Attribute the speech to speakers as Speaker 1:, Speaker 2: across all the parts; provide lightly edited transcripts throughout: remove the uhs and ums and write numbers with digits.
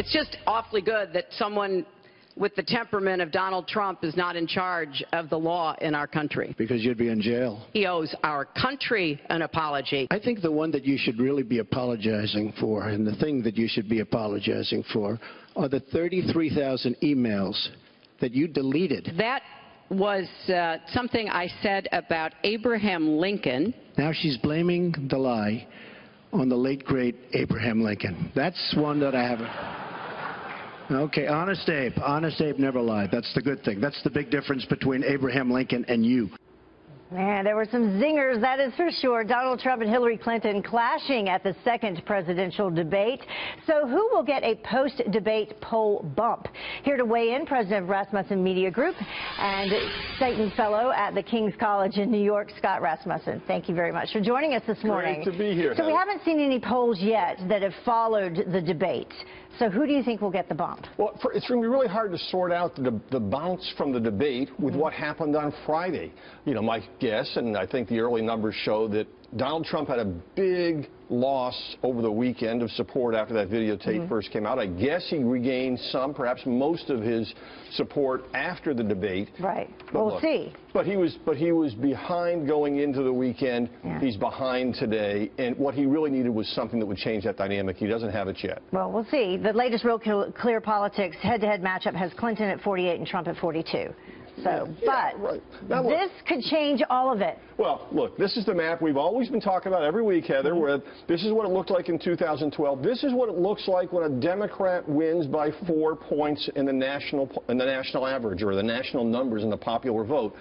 Speaker 1: It's just awfully good that someone with the temperament of Donald Trump is not in charge of the law in our country.
Speaker 2: Because you'd be in jail.
Speaker 1: He owes our country an apology.
Speaker 2: I think the one that you should really be apologizing for, and the thing that you should be apologizing for, are the 33,000 emails that you deleted.
Speaker 1: That was something I said about Abraham Lincoln.
Speaker 2: Now she's blaming the lie on the late, great Abraham Lincoln. That's one that I haven't. Okay, Honest Abe. Honest Abe never lied. That's the good thing. That's the big difference between Abraham Lincoln and you.
Speaker 3: Man, there were some zingers, that is for sure. Donald Trump and Hillary Clinton clashing at the second presidential debate. So who will get a post-debate poll bump? Here to weigh in, president of Rasmussen Media Group and Satan Fellow at the King's College in New York, Scott Rasmussen. Thank you very much for joining us this morning.
Speaker 4: Great to be here.
Speaker 3: So we haven't seen any polls yet that have followed the debate. So who do you think will get the bump?
Speaker 4: Well, it's going to be really hard to sort out the bounce from the debate with what happened on Friday. You know, my guess, and I think the early numbers show that Donald Trump had a big loss over the weekend of support after that videotape first came out. I guess he regained some, perhaps most of his support after the debate.
Speaker 3: Right.
Speaker 4: But
Speaker 3: we'll see.
Speaker 4: But he was behind going into the weekend. Yeah. He's behind today, and what he really needed was something that would change that dynamic. He doesn't have it yet.
Speaker 3: Well, we'll see. The latest Real Clear Politics head-to-head matchup has Clinton at 48 and Trump at 42. So,
Speaker 4: yeah,
Speaker 3: but
Speaker 4: right. Now, look,
Speaker 3: this could change all of it.
Speaker 4: Well, look, this is the map we've always been talking about every week, Heather, where this is what it looked like in 2012. This is what it looks like when a Democrat wins by 4 points in the national average, or the national numbers in the popular vote.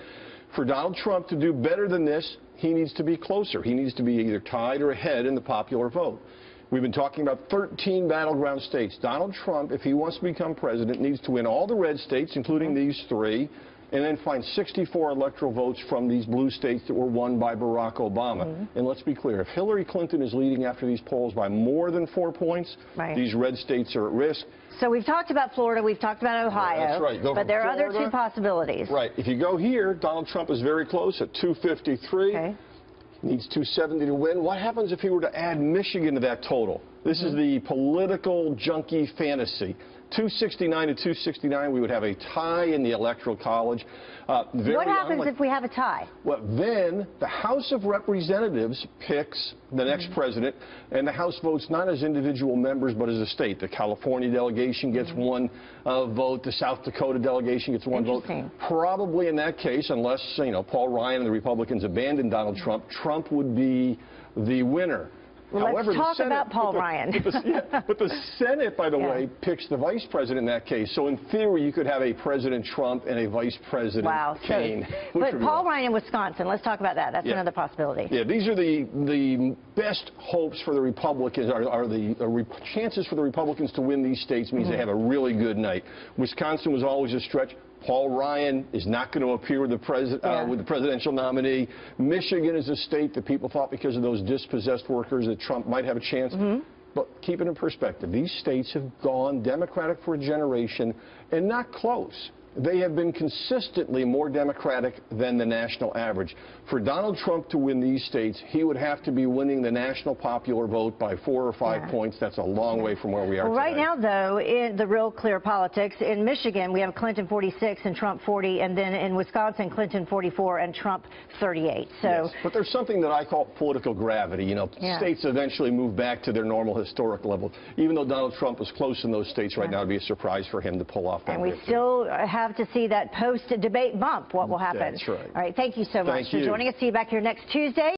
Speaker 4: For Donald Trump to do better than this, he needs to be closer. He needs to be either tied or ahead in the popular vote. We've been talking about 13 battleground states. Donald Trump, if he wants to become president, needs to win all the red states, including these three, and then find 64 electoral votes from these blue states that were won by Barack Obama. And let's be clear, if Hillary Clinton is leading after these polls by more than 4 points, these red states are at risk.
Speaker 3: So we've talked about Florida, we've talked about Ohio,
Speaker 4: that's right.
Speaker 3: But there are other two possibilities.
Speaker 4: Right. If you go here, Donald Trump is very close at 253.
Speaker 3: Okay.
Speaker 4: Needs 270 to win. What happens if he were to add Michigan to that total? This is the political junkie fantasy. 269 to 269, we would have a tie in the Electoral College.
Speaker 3: What happens if we have a tie?
Speaker 4: Well, then the House of Representatives picks the next president, and the House votes not as individual members, but as a state. The California delegation gets one vote. The South Dakota delegation gets one vote. Probably in that case, unless, you know, Paul Ryan and the Republicans abandon Donald Trump, Trump would be the winner.
Speaker 3: Well,
Speaker 4: however,
Speaker 3: let's talk about Paul Ryan.
Speaker 4: But the Senate, by the way, picks the vice president in that case. So in theory, you could have a President Trump and a Vice President Kaine.
Speaker 3: But Paul Ryan in Wisconsin, let's talk about that. That's another possibility.
Speaker 4: Yeah, these are the best hopes for the Republicans, are the chances for the Republicans to win these states means they have a really good night. Wisconsin was always a stretch. Paul Ryan is not going to appear with the presidential nominee. Michigan is a state that people thought because of those dispossessed workers that Trump might have a chance. But keep it in perspective. These states have gone Democratic for a generation and not close. They have been consistently more Democratic than the national average. For Donald Trump to win these states, he would have to be winning the national popular vote by 4 or 5 points. That's a long way from where we are today.
Speaker 3: Right now, though, in the Real Clear Politics, in Michigan, we have Clinton 46 and Trump 40, and then in Wisconsin, Clinton 44 and Trump 38. So,
Speaker 4: but there's something that I call political gravity. You know, states eventually move back to their normal historic level. Even though Donald Trump is close in those states right now, it would be a surprise for him to pull off that victory.
Speaker 3: And we still have to see that post-debate bump. What will happen?
Speaker 4: That's right.
Speaker 3: All right. Thank you so much for joining us. See you back here next Tuesday.